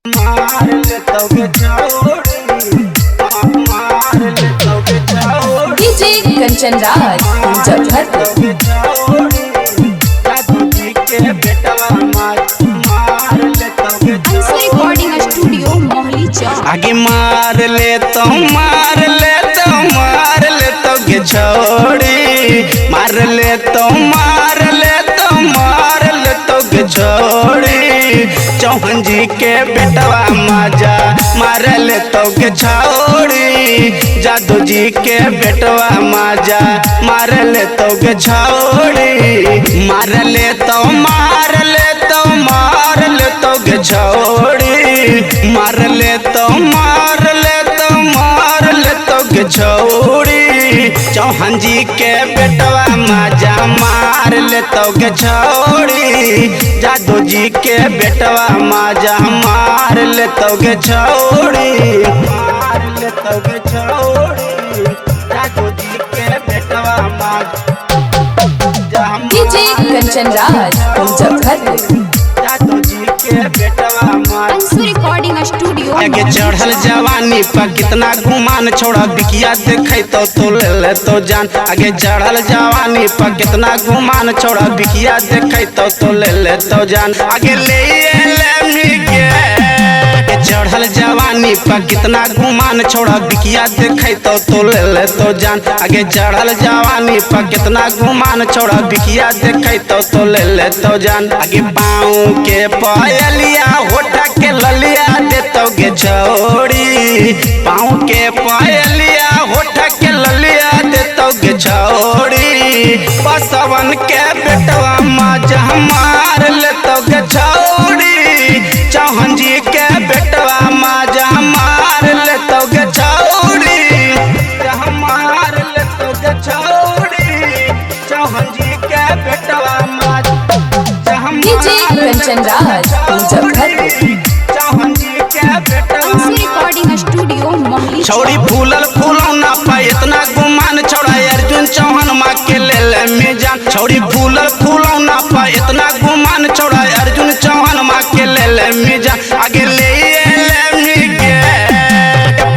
मार लेतोगे छोड़ी, मार लेतोगे छोड़ी। डीजे कंचन राज मुजफ्फरपुर। जादू जी के बेटवा मार लेतोगे अंशु रिकॉर्डिंग स्टूडियो मोहली चौक। आगे मार लेतोगे छोड़ी, मार लेतोगे छोड़ी। चौहान जी के बेटवा माजा मार लेतोगे छोड़ी, जादू जी के बेटवा माजा मार लेतोगे छोड़ी। मार लेतोगे छोड़ी, मार लेतोगे छोड़ी। चौहान जी के बेटवा माजा मार लेतोगे छोड़ी, जादू जी के बेटवा माजा मार लेतोगे छोड़ी, मार लेतोगे छोड़ी। जादू जी के बेटवा माजा डीजे कंचन राज मुजफ्फरपुर। जादू जी के बेटवा माजा। अंशु रिकॉर्डिंग स्टूडियो आगे चढ़ल जवानी पर कितना गुमान छोड़ा बिकिया देखे तो ले ले तो जान। आगे चढ़ल जवानी पर कितना गुमान छोड़ा बिकिया देखे तो ले ले तो जान। आगे ले चढ़ल जवानी पर कितना गुमान छोड़ा बिकिया देखे तो ले ले तो जान। आगे चढ़ल जवानी पर कितना गुमान छोड़ा बिकिया देखे तो ले ले तो जान। आगे पाँव के पायलिया होठा के ललिया देतोगे छोड़ी, पाँव के पायलिया होठा के ललिया देतोगे छोड़ी। बसवन के बेटवा माजा मार लेतोगे छोड़ी, चौहान जी के बेटवा माजा मार लेतोगे छोड़ी, मार लेतोगे छोड़ी। चौहान जी के बेटवा माजा डीजे कंचन राज मुजफ्फरपुर। चौहान जी के बेटवा अंशु रिकॉर्डिंग स्टूडियो मोहली छोड़ी फूलल फूलौना पा इतना गुमान छोड़ा अर्जुन चौहान माँ के ले मिजान। छोड़ी फूलल फूलौना पा इतना गुमान छोड़ा अर्जुन चौहान माँ के ले मिजान। आगे ले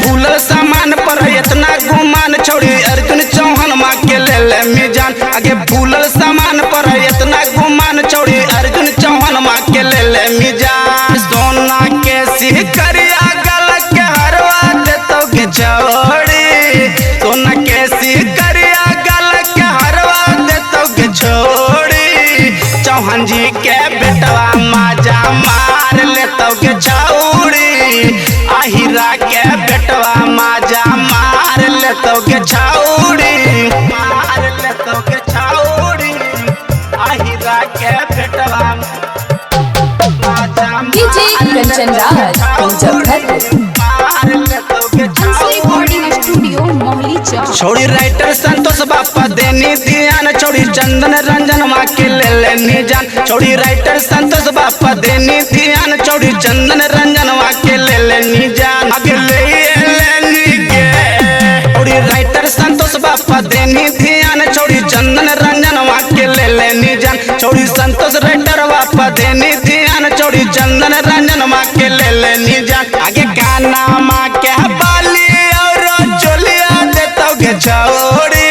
फूलल सामान पर इतना गुमान छोड़ी अर्जुन चौहान माँ के ले मिजान। आगे फूलल सामान पर इतना गुमान छोड़ी अर्जुन चौहान माँ के ले मिजान। सोना के सिकरिया गल के हरवा देतोगे छोड़ी, सोना के सिकरिया गल के हरवा देतोगे छोड़ी। चौहान जी के बेटवा माजा मार लेतोगे छोड़ी, आहिरा के बेटवा माजा मार लेतोगे छोड़ी, मार लेतोगे छोड़ी। आहिरा के बेटवा माजा डीजे कंचन राज मुजफ्फरपुर। मार लेतोगे अंशु रिकॉर्डिंग स्टूडियो मोहली चौक। छोड़ी राइटर संतोष बापा देनी ध्यान, छोड़ी चंदन रंजन माँ के ले निजान। छोड़ी राइटर संतोष बापा देनी ध्यान, छोड़ी चंदन रंजन माँ के ले निजान। आगे छोड़ी राइटर संतोष बापा देनी ध्यान, छोड़ी चंदन रंजन माँ के ले निजान। छोड़ी संतोष राइटर बापा देनी ध्यान, छोड़ी चंदन रंजन माँ के ले निजान। आगे गाना माँ के बाली और चोलिया देतोगे छोड़ी,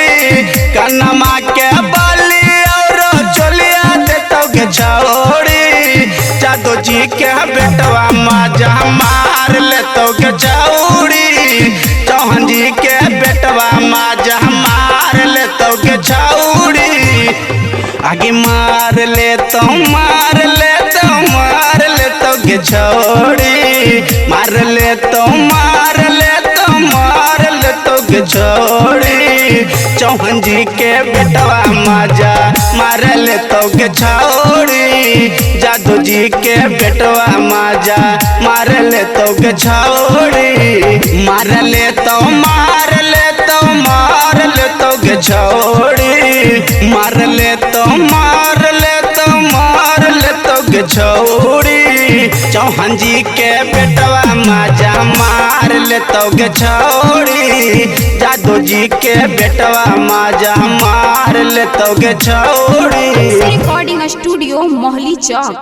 काना माँ के बाली और चोलिया देतोगे छोड़ी। जादू जी के बेटवा माजा मार लेतोगे छोड़ी, चौहान जी के बेटवा माजा मार लेतोगे छोड़ी। आगे मार लेतोगे छोड़ी, मार लेतोगे छोड़ी। चौहान जी के बेटवा माजा मार लेतोगे छोड़ी, जादू जी के बेटवा माजा मार लेतोगे छोड़ी। मार लेतोगे छोड़ी, मार लेतोगे छोड़ी। चौहान जी के बेटवा माजा मार लेतोगे छोड़ी, जादू जी के बेटवा माजा मार लेतोगे छोड़ी। रिकॉर्डिंग स्टूडियो मोहली चौक।